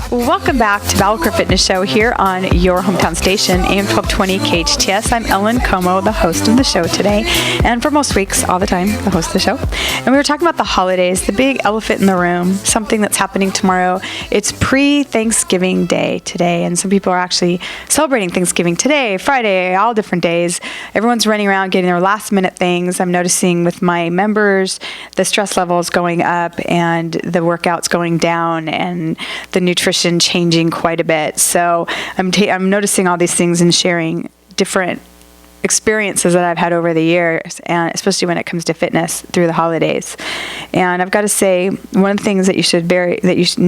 Welcome back to BalaCore Fitness Show here on your hometown station, AM 1220 KHTS. I'm Ellen Como, the host of the show today, and for most weeks, all the time, the host of the show. And we were talking about the holidays, the big elephant in the room, something that's happening tomorrow. It's pre-Thanksgiving Day today, and some people are actually celebrating Thanksgiving today, Friday, all different days. Everyone's running around getting their last-minute things. I'm noticing with my members, the stress levels going up and the workouts going down and the nutrition changing quite a bit. So I'm noticing all these things and sharing different experiences that I've had over the years, and especially when it comes to fitness through the holidays. And I've got to say, one of the things that you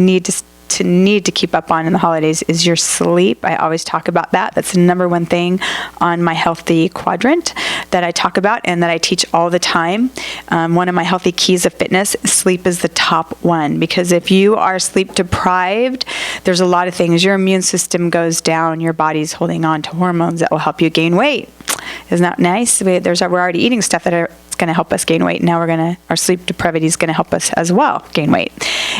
need to keep up on in the holidays is your sleep. I always talk about that. That's the number one thing on my healthy quadrant that I talk about and that I teach all the time. One of my healthy keys of fitness, sleep is the top one, because if you are sleep deprived, there's a lot of things. Your immune system goes down. Your body's holding on to hormones that will help you gain weight. Isn't that nice? We're already eating stuff that are going to help us gain weight. Now our sleep depravity is going to help us as well gain weight.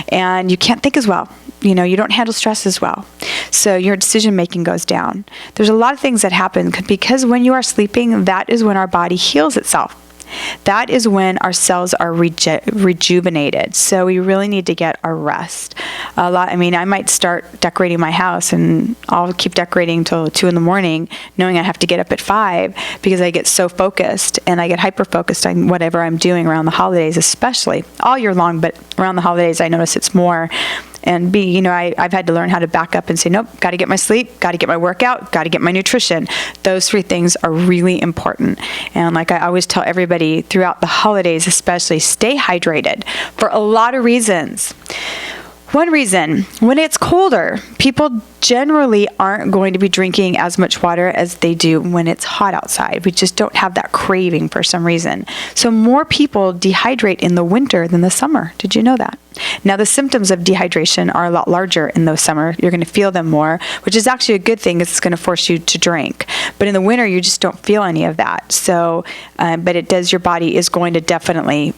And you can't think as well. You don't handle stress as well. So your decision making goes down. There's a lot of things that happen because when you are sleeping, that is when our body heals itself. That is when our cells are rejuvenated. So we really need to get our rest. I might start decorating my house and I'll keep decorating until 2 a.m, knowing I have to get up at 5 because I get so focused and I get hyper-focused on whatever I'm doing around the holidays, especially all year long, but around the holidays, I notice it's more. And I've had to learn how to back up and say, nope, got to get my sleep, got to get my workout, got to get my nutrition. Those 3 things are really important. And like I always tell everybody throughout the holidays, especially, stay hydrated for a lot of reasons. One reason, when it's colder, people generally aren't going to be drinking as much water as they do when it's hot outside. We just don't have that craving for some reason. So more people dehydrate in the winter than the summer. Did you know that? Now, the symptoms of dehydration are a lot larger in the summer. You're going to feel them more, which is actually a good thing. It's going to force you to drink. But in the winter, you just don't feel any of that. So, but it does, your body is going to definitely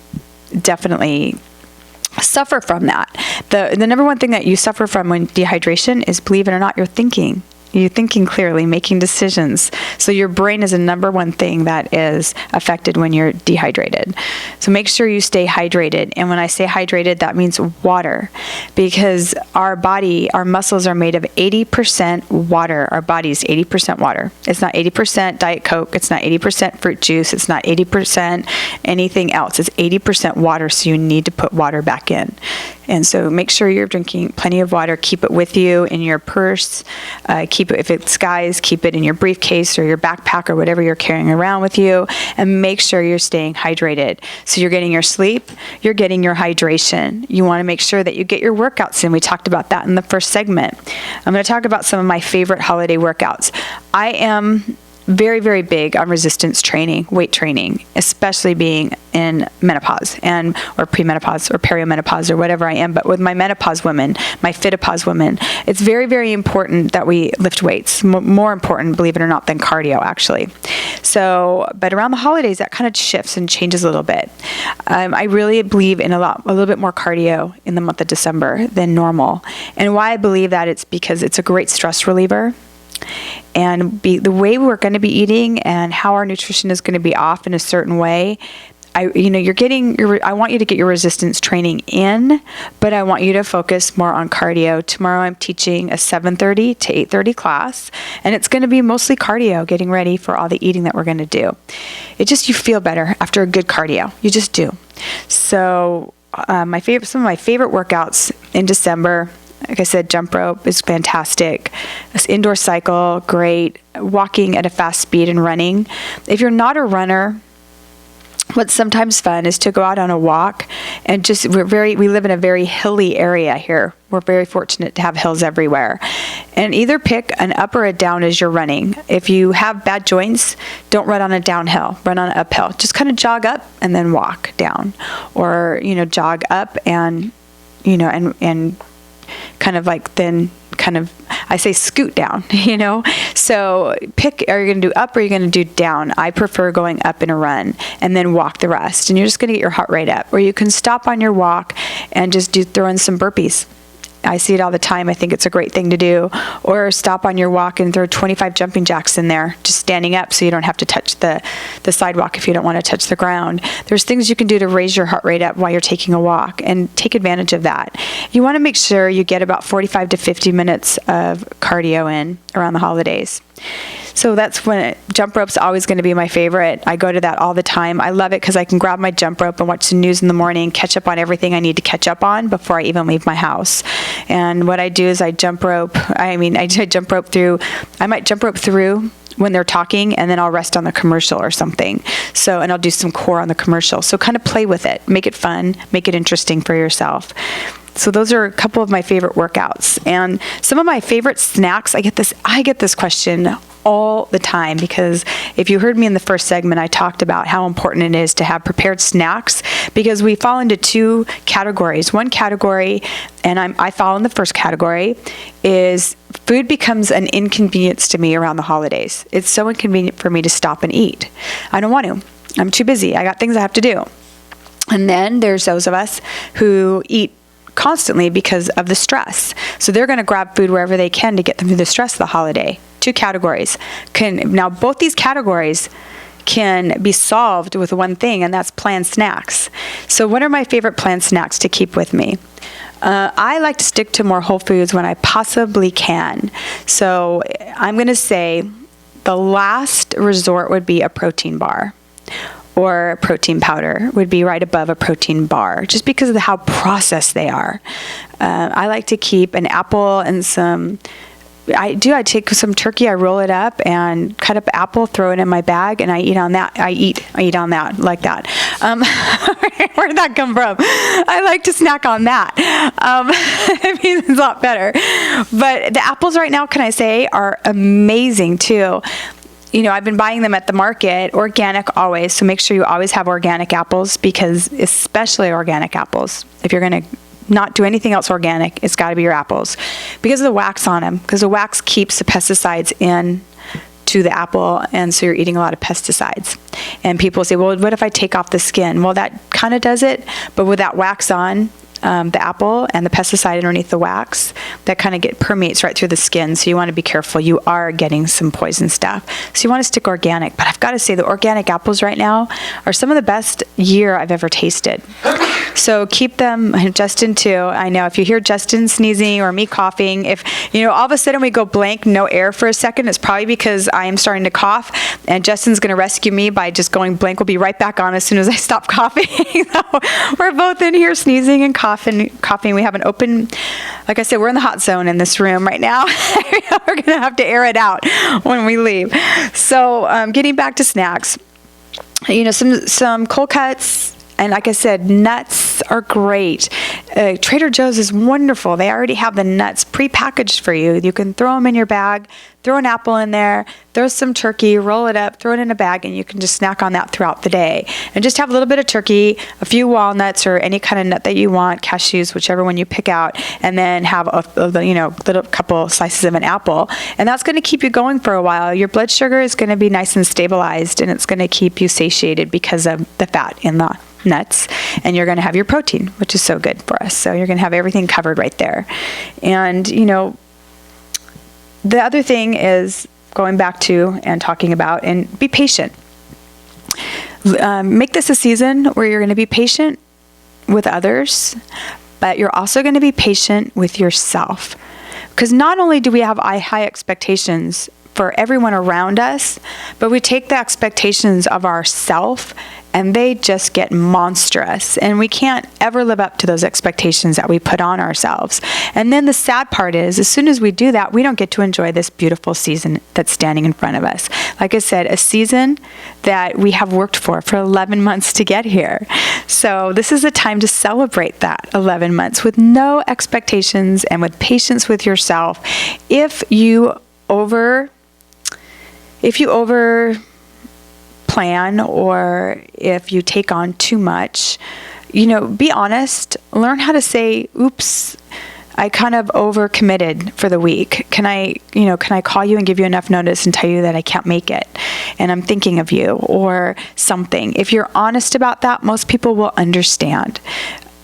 suffer from that. The number one thing that you suffer from when dehydration is, believe it or not, you're thinking. You're thinking clearly, making decisions. So your brain is the number one thing that is affected when you're dehydrated. So make sure you stay hydrated. And when I say hydrated, that means water, because our muscles are made of 80% water. Our body is 80% water. It's not 80% Diet Coke. It's not 80% fruit juice. It's not 80% anything else. It's 80% water. So you need to put water back in. And so make sure you're drinking plenty of water. Keep it with you in your purse. Keep it, if it's guys, keep it in your briefcase or your backpack or whatever you're carrying around with you. And make sure you're staying hydrated. So you're getting your sleep, you're getting your hydration. You want to make sure that you get your workouts in. We talked about that in the first segment. I'm going to talk about some of my favorite holiday workouts. I am very, very big on resistance training, weight training, especially being in menopause or premenopause or perimenopause or whatever I am. But with my menopause women, my fitopause women, it's very, very important that we lift weights. More important, believe it or not, than cardio, actually. So, but around the holidays, that kind of shifts and changes a little bit. I really believe in a little bit more cardio in the month of December than normal. And why I believe that, it's because it's a great stress reliever. And the way we're going to be eating and how our nutrition is going to be off in a certain way, I want you to get your resistance training in, but I want you to focus more on cardio. Tomorrow I'm teaching a 7:30 to 8:30 class, and it's going to be mostly cardio, getting ready for all the eating that we're going to do. You feel better after a good cardio. You just do. So some of my favorite workouts in December, like I said, jump rope is fantastic. This indoor cycle, great. Walking at a fast speed and running. If you're not a runner, what's sometimes fun is to go out on a walk and we live in a very hilly area here. We're very fortunate to have hills everywhere. And either pick an up or a down as you're running. If you have bad joints, don't run on a downhill, run on an uphill. Just kind of jog up and then walk down. Or, jog up and kind of like then kind of, I say scoot down, So pick, are you going to do up or are you going to do down? I prefer going up in a run and then walk the rest. And you're just going to get your heart rate up. Or you can stop on your walk and just throw in some burpees. I see it all the time. I think it's a great thing to do. Or stop on your walk and throw 25 jumping jacks in there, just standing up so you don't have to touch the sidewalk if you don't want to touch the ground. There's things you can do to raise your heart rate up while you're taking a walk, and take advantage of that. You want to make sure you get about 45 to 50 minutes of cardio in around the holidays. So that's when jump rope's always going to be my favorite. I go to that all the time. I love it because I can grab my jump rope and watch the news in the morning, catch up on everything I need to catch up on before I even leave my house. And what I do is I jump rope through, I might jump rope through when they're talking, and then I'll rest on the commercial or something. And I'll do some core on the commercial. So kind of play with it, make it fun, make it interesting for yourself. So those are a couple of my favorite workouts. And some of my favorite snacks, I get this question all the time, because if you heard me in the first segment, I talked about how important it is to have prepared snacks, because we fall into two categories. One category, and I fall in the first category, is food becomes an inconvenience to me around the holidays. It's so inconvenient for me to stop and eat. I don't want to. I'm too busy. I got things I have to do. And then there's those of us who eat constantly because of the stress. So they're going to grab food wherever they can to get them through the stress of the holiday. Two categories. Now both these categories can be solved with one thing, and that's planned snacks. So what are my favorite planned snacks to keep with me? I like to stick to more whole foods when I possibly can. So I'm going to say the last resort would be a protein bar, or a protein powder would be right above a protein bar, just because of how processed they are. I like to keep an apple and I take some turkey, I roll it up and cut up apple, throw it in my bag, and I eat on that. I eat on that like that. Where did that come from? I like to snack on that. It means it's a lot better. But the apples right now, can I say, are amazing too. I've been buying them at the market, organic always, so make sure you always have organic apples, because especially organic apples, if you're going to not do anything else organic, it's got to be your apples, because of the wax on them, because the wax keeps the pesticides in to the apple, and so you're eating a lot of pesticides. And people say, well, what if I take off the skin? Well, that kind of does it, but with that wax on, the apple and the pesticide underneath the wax, that kind of permeates right through the skin. So you want to be careful. You are getting some poison stuff. So you want to stick organic. But I've got to say, the organic apples right now are some of the best year I've ever tasted. So keep them. Justin too. I know if you hear Justin sneezing or me coughing, if all of a sudden we go blank, no air for a second, it's probably because I am starting to cough, and Justin's going to rescue me by just going blank. We'll be right back on as soon as I stop coughing. We're both in here sneezing and coughing. We have an open, like I said, we're in the hot zone in this room right now. We're going to have to air it out when we leave. So getting back to snacks, some cold cuts, and like I said, nuts are great. Trader Joe's is wonderful. They already have the nuts pre-packaged for you. You can throw them in your bag, throw an apple in there, throw some turkey, roll it up, throw it in a bag, and you can just snack on that throughout the day. And just have a little bit of turkey, a few walnuts or any kind of nut that you want, cashews, whichever one you pick out, and then have a little couple slices of an apple. And that's going to keep you going for a while. Your blood sugar is going to be nice and stabilized, and it's going to keep you satiated because of the fat in the nuts, and you're going to have your protein, which is so good for us. So you're going to have everything covered right there. And the other thing is going back to and talking about, and be patient. Make this a season where you're going to be patient with others, but you're also going to be patient with yourself, because not only do we have high expectations for everyone around us, but we take the expectations of ourselves and they just get monstrous, and we can't ever live up to those expectations that we put on ourselves. And then the sad part is, as soon as we do that, we don't get to enjoy this beautiful season that's standing in front of us. Like I said, a season that we have worked for 11 months to get here. So this is a time to celebrate that 11 months with no expectations and with patience with yourself. If you over plan, or if you take on too much, be honest. Learn how to say, oops, I kind of overcommitted for the week. Can I call you and give you enough notice and tell you that I can't make it and I'm thinking of you, or something? If you're honest about that, most people will understand.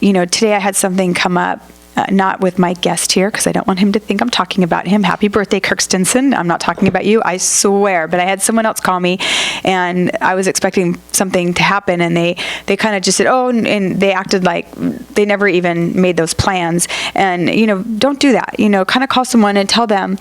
Today I had something come up not with my guest here, because I don't want him to think I'm talking about him. Happy birthday, Kirk Stinson. I'm not talking about you, I swear. But I had someone else call me, and I was expecting something to happen, and they kind of just said, oh, and they acted like they never even made those plans. And, don't do that. Kind of call someone and tell them,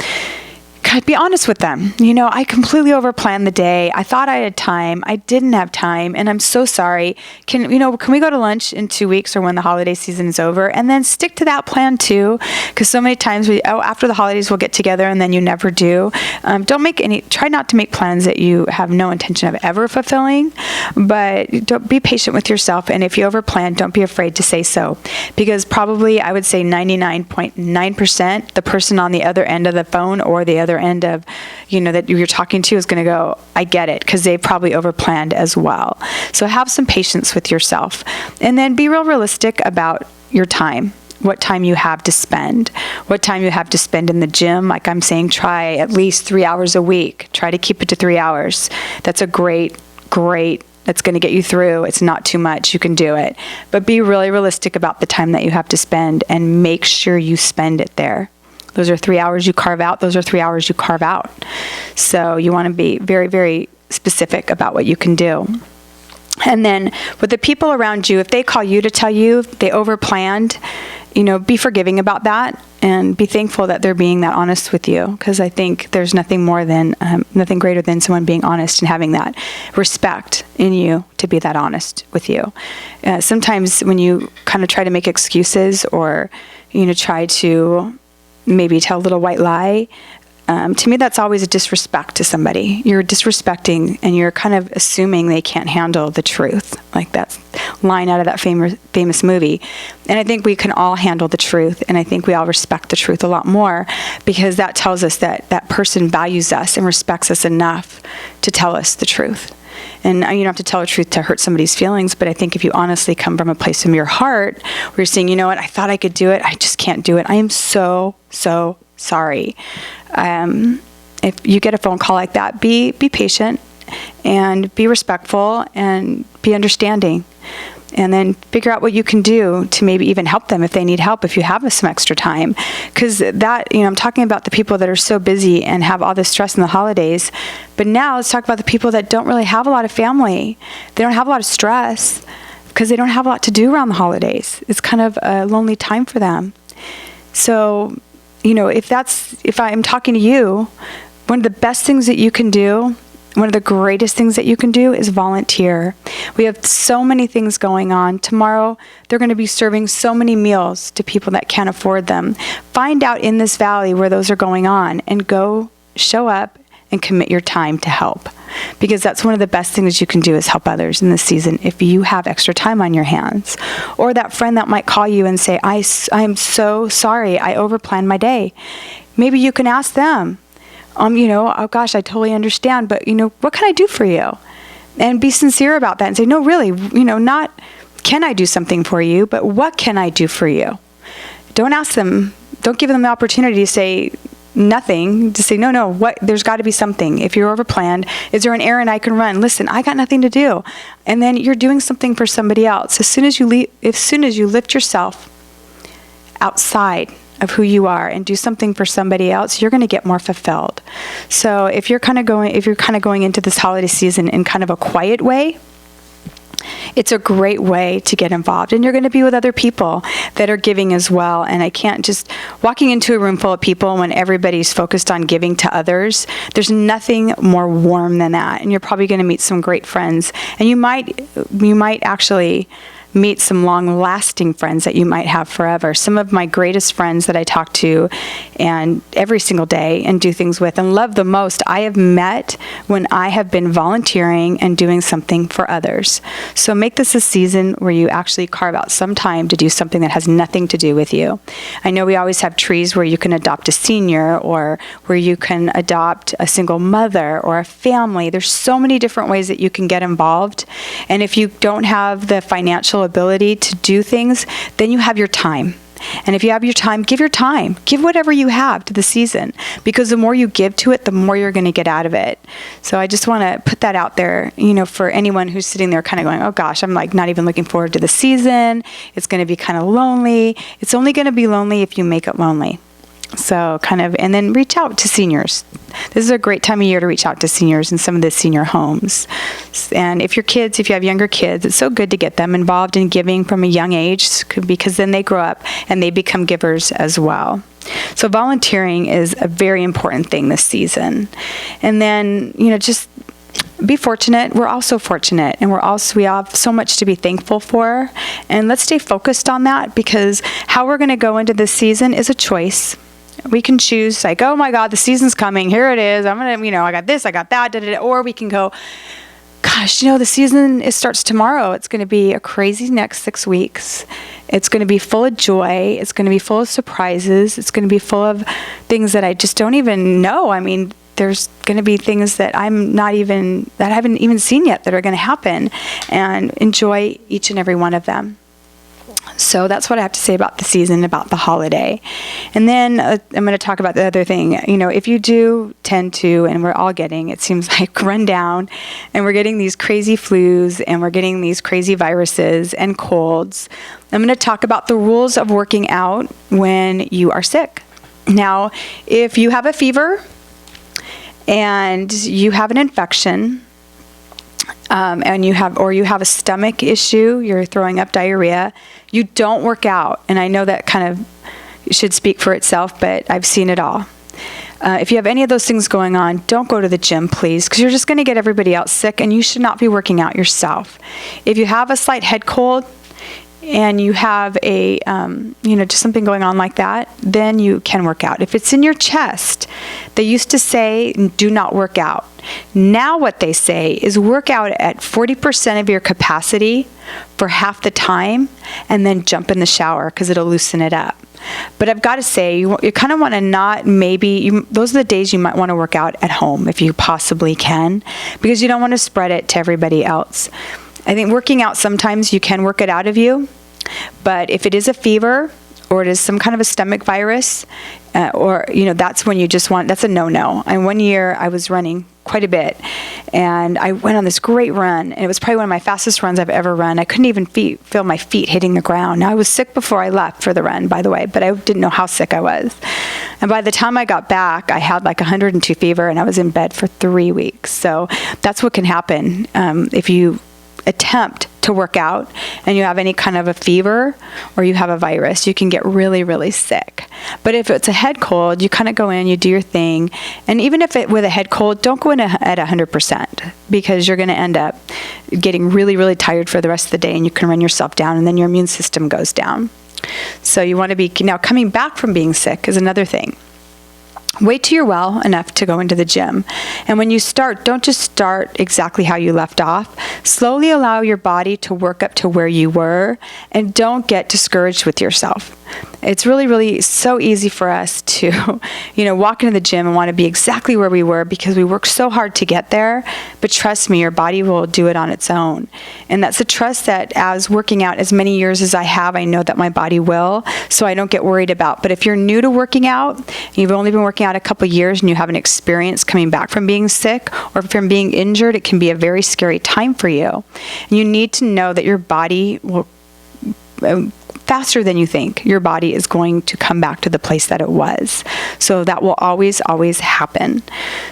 be honest with them. I completely overplanned the day. I thought I had time. I didn't have time, and I'm so sorry. Can we go to lunch in 2 weeks or when the holiday season is over? And then stick to that plan too, because so many times after the holidays we'll get together and then you never do. Try not to make plans that you have no intention of ever fulfilling, but don't be patient with yourself. And if you overplan, don't be afraid to say so, because probably I would say 99.9% the person on the other end of the phone or the other end of, that you're talking to is going to go, I get it, because they probably overplanned as well. So have some patience with yourself, and then be real realistic about your time. What time you have to spend. What time you have to spend in the gym. Like I'm saying, try at least 3 hours a week. Try to keep it to 3 hours. That's a great, that's going to get you through. It's not too much. You can do it. But be really realistic about the time that you have to spend, and make sure you spend it there. Those are 3 hours you carve out. Those are 3 hours you carve out. So you want to be very, very specific about what you can do. And then with the people around you, if they call you to tell you they overplanned, be forgiving about that, and be thankful that they're being that honest with you, because I think there's nothing greater than someone being honest and having that respect in you to be that honest with you. Sometimes when you kind of try to make excuses, or try to maybe tell a little white lie, to me that's always a disrespect to somebody. You're disrespecting, and you're kind of assuming they can't handle the truth, like that line out of that famous movie. And I think we can all handle the truth, and I think we all respect the truth a lot more, because that tells us that that person values us and respects us enough to tell us the truth. And you don't have to tell the truth to hurt somebody's feelings, but I think if you honestly come from a place from your heart where you're saying, I thought I could do it, I just can't do it. I am so sorry. If you get a phone call like that, be patient and be respectful and be understanding. And then figure out what you can do to maybe even help them if they need help, if you have some extra time. Because I'm talking about the people that are so busy and have all this stress in the holidays. But now let's talk about the people that don't really have a lot of family. They don't have a lot of stress because they don't have a lot to do around the holidays. It's kind of a lonely time for them. So, if I'm talking to you, one of the best things that you can do, one of the greatest things that you can do, is volunteer. We have so many things going on. Tomorrow, they're going to be serving so many meals to people that can't afford them. Find out in this valley where those are going on, and go show up and commit your time to help. Because that's one of the best things you can do, is help others in this season if you have extra time on your hands. Or that friend that might call you and say, I'm so sorry, I overplanned my day. Maybe you can ask them, oh gosh, I totally understand, but what can I do for you? And be sincere about that and say, no, really, not can I do something for you, but what can I do for you? Don't ask them, don't give them the opportunity to say nothing, to say, no, what, there's got to be something. If you're overplanned, is there an errand I can run? Listen, I got nothing to do. And then you're doing something for somebody else. As soon as you lift yourself outside of who you are and do something for somebody else, you're going to get more fulfilled. So if you're kind of going into this holiday season in kind of a quiet way, it's a great way to get involved. And you're going to be with other people that are giving as well. And I can't just, walking into a room full of people when everybody's focused on giving to others, there's nothing more warm than that. And you're probably going to meet some great friends. And you might actually meet some long-lasting friends that you might have forever. Some of my greatest friends that I talk to and every single day and do things with and love the most, I have met when I have been volunteering and doing something for others. So make this a season where you actually carve out some time to do something that has nothing to do with you. I know we always have trees where you can adopt a senior, or where you can adopt a single mother or a family. There's so many different ways that you can get involved. And if you don't have the financial ability to do things, then you have your time. And if you have your time, give your time. Give whatever you have to the season, because the more you give to it, the more you're going to get out of it. So I just want to put that out there, for anyone who's sitting there kind of going, oh gosh, I'm like not even looking forward to the season. It's going to be kind of lonely. It's only going to be lonely if you make it lonely. So and then reach out to seniors. This is a great time of year to reach out to seniors in some of the senior homes. And if you have younger kids, it's so good to get them involved in giving from a young age, because then they grow up and they become givers as well. So volunteering is a very important thing this season. And then, just be fortunate. We're also fortunate, and we have so much to be thankful for. And let's stay focused on that, because how we're going to go into this season is a choice. We can choose, like, oh my God, the season's coming. Here it is. I'm going to, I got this, I got that, da-da-da. Or we can go, gosh, the season, it starts tomorrow. It's going to be a crazy next 6 weeks. It's going to be full of joy. It's going to be full of surprises. It's going to be full of things that I just don't even know. I mean, there's going to be things that I haven't even seen yet that are going to happen, and enjoy each and every one of them. So that's what I have to say about the season, about the holiday. And then I'm going to talk about the other thing. If you do tend to, and we're all getting, it seems like, run down, and we're getting these crazy flus, and we're getting these crazy viruses and colds, I'm going to talk about the rules of working out when you are sick. Now, if you have a fever and you have an infection, and you have a stomach issue, you're throwing up diarrhea, you don't work out. And I know that kind of should speak for itself, but I've seen it all. If you have any of those things going on, don't go to the gym, please, because you're just going to get everybody else sick, and you should not be working out yourself. If you have a slight head cold and you have a, just something going on like that, then you can work out. If it's in your chest, they used to say, do not work out. Now what they say is work out at 40% of your capacity for half the time, and then jump in the shower, because it'll loosen it up. But I've got to say, you kind of want to those are the days you might want to work out at home if you possibly can, because you don't want to spread it to everybody else. I think working out, sometimes you can work it out of you, but if it is a fever, or it is some kind of a stomach virus, that's when that's a no-no. And one year I was running quite a bit, and I went on this great run, and it was probably one of my fastest runs I've ever run. I couldn't even feel my feet hitting the ground. Now, I was sick before I left for the run, by the way, but I didn't know how sick I was. And by the time I got back, I had like 102 fever, and I was in bed for 3 weeks. So that's what can happen if you attempt to work out and you have any kind of a fever or you have a virus. You can get really, really sick. But if it's a head cold, you kind of go in, you do your thing. And even if with a head cold, don't go in at 100%, because you're going to end up getting really, really tired for the rest of the day, and you can run yourself down, and then your immune system goes down. So you want to be, now coming back from being sick is another thing. Wait till you're well enough to go into the gym. And when you start, don't just start exactly how you left off. Slowly allow your body to work up to where you were, and don't get discouraged with yourself. It's really, really so easy for us to, walk into the gym and want to be exactly where we were, because we worked so hard to get there. But trust me, your body will do it on its own. And that's a trust that, as working out as many years as I have, I know that my body will, so I don't get worried about. But if you're new to working out, and you've only been working out a couple years, and you haven't experienced coming back from being sick or from being injured, it can be a very scary time for you. And you need to know that your body will, faster than you think, your body is going to come back to the place that it was. So that will always, always happen.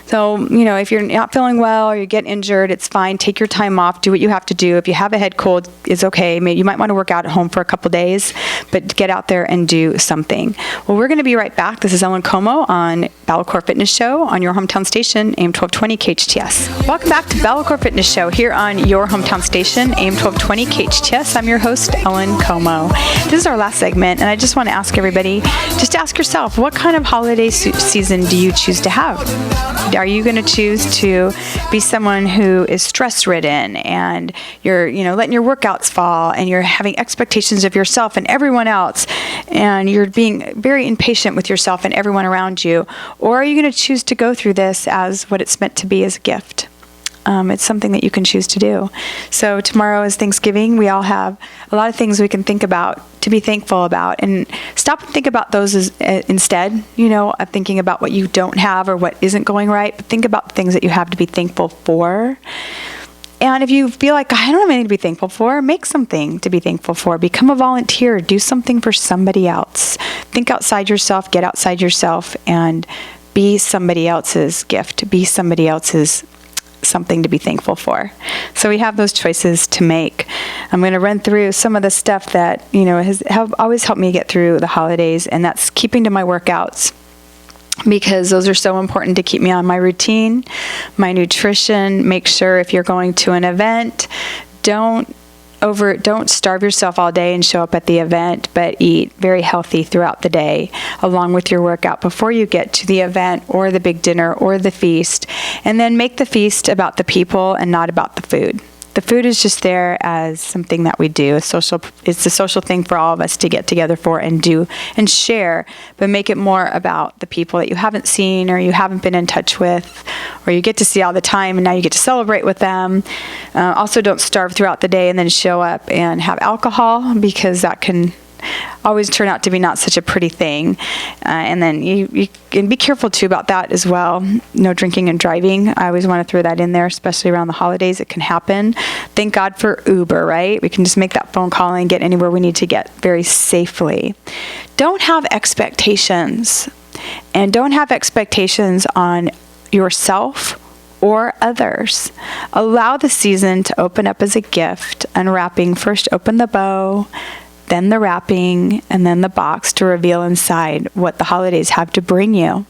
So, if you're not feeling well or you get injured, it's fine. Take your time off. Do what you have to do. If you have a head cold, it's okay. Maybe you might want to work out at home for a couple days, but get out there and do something. Well, we're going to be right back. This is Ellen Como on BalaCore Fitness Show on your hometown station, AM 1220 KHTS. Welcome back to BalaCore Fitness Show here on your hometown station, AM 1220 KHTS. I'm your host, Ellen Como. This is our last segment, and I just want to ask everybody, just ask yourself, what kind of holiday season do you choose to have? Are you going to choose to be someone who is stress-ridden, and you're, letting your workouts fall, and you're having expectations of yourself and everyone else, and you're being very impatient with yourself and everyone around you? Or are you going to choose to go through this as what it's meant to be, as a gift? It's something that you can choose to do. So tomorrow is Thanksgiving. We all have a lot of things we can think about, to be thankful about, and stop and think about those instead, of thinking about what you don't have or what isn't going right, but think about the things that you have to be thankful for. And if you feel like, I don't have anything to be thankful for, make something to be thankful for. Become a volunteer. Do something for somebody else. Think outside yourself, get outside yourself, and be somebody else's gift. Be somebody else's something to be thankful for. So we have those choices to make. I'm going to run through some of the stuff that, has always helped me get through the holidays, and that's keeping to my workouts, because those are so important to keep me on my routine, my nutrition. Make sure if you're going to an event, don't starve yourself all day and show up at the event, but eat very healthy throughout the day along with your workout before you get to the event or the big dinner or the feast. And then make the feast about the people and not about the food. The food is just there as something that we do. It's a social thing for all of us to get together for and do and share, but make it more about the people that you haven't seen or you haven't been in touch with, or you get to see all the time and now you get to celebrate with them. Also, don't starve throughout the day and then show up and have alcohol, because that can always turn out to be not such a pretty thing. And then you can be careful too about that as well. No drinking and driving. I always want to throw that in there, especially around the holidays. It can happen. Thank God for Uber, right? We can just make that phone call and get anywhere we need to get very safely. Don't have expectations, and don't have expectations on yourself or others. Allow the season to open up as a gift. Unwrapping, first open the bow, then the wrapping, and then the box to reveal inside what the holidays have to bring you.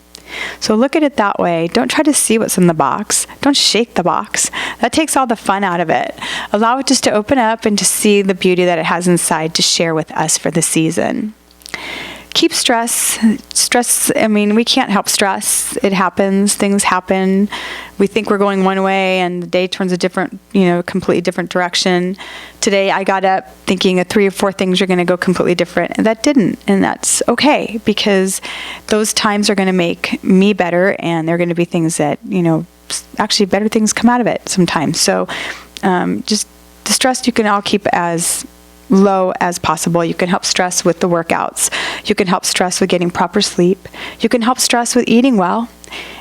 So look at it that way. Don't try to see what's in the box. Don't shake the box. That takes all the fun out of it. Allow it just to open up and to see the beauty that it has inside to share with us for the season. Keep stress. We can't help stress. It happens. Things happen. We think we're going one way and the day turns a different, completely different direction. Today I got up thinking 3 or 4 things are going to go completely different, and that didn't. And that's okay, because those times are going to make me better, and they're going to be things that, actually better things come out of it sometimes. So just the stress you can all keep as low as possible. You can help stress with the workouts. You can help stress with getting proper sleep. You can help stress with eating well.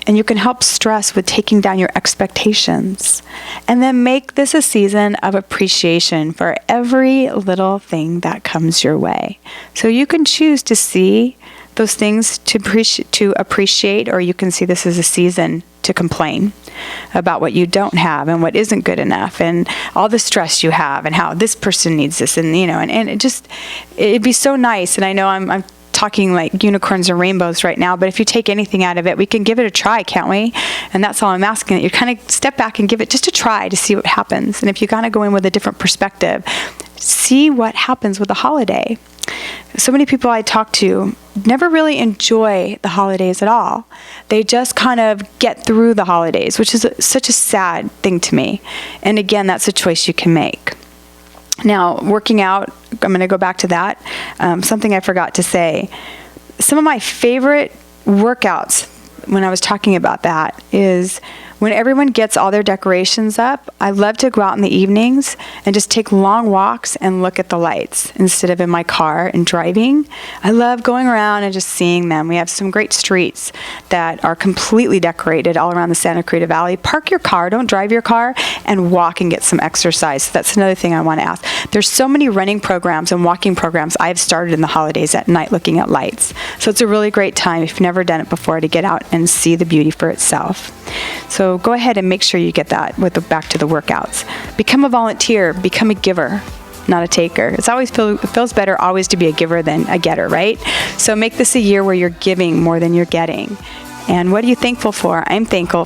And you can help stress with taking down your expectations. And then make this a season of appreciation for every little thing that comes your way. So you can choose to see those things to appreciate, or you can see this as a season to complain about what you don't have and what isn't good enough and all the stress you have and how this person needs this, and it'd be so nice. And I know I'm talking like unicorns and rainbows right now, but if you take anything out of it, we can give it a try, can't we? And that's all I'm asking, that you kind of step back and give it just a try to see what happens. And if you kind of go in with a different perspective, see what happens with the holiday. So many people I talk to never really enjoy the holidays at all. They just kind of get through the holidays, which is such a sad thing to me. And again, that's a choice you can make. Now, working out, I'm going to go back to that. Something I forgot to say. Some of my favorite workouts, when I was talking about that, is when everyone gets all their decorations up. I love to go out in the evenings and just take long walks and look at the lights instead of in my car and driving. I love going around and just seeing them. We have some great streets that are completely decorated all around the Santa Clarita Valley. Park your car, don't drive your car, and walk and get some exercise. So that's another thing I want to ask. There's so many running programs and walking programs I've started in the holidays at night looking at lights. So it's a really great time, if you've never done it before, to get out and see the beauty for itself. So go ahead and make sure you get that back to the workouts. Become a volunteer, become a giver, not a taker. It feels better always to be a giver than a getter, right? So make this a year where you're giving more than you're getting. And what are you thankful for? I'm thankful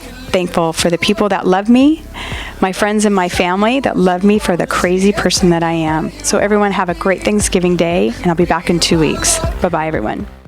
for the people that love me, my friends and my family that love me for the crazy person that I am. So everyone have a great Thanksgiving Day, and I'll be back in 2 weeks. Bye-bye, everyone.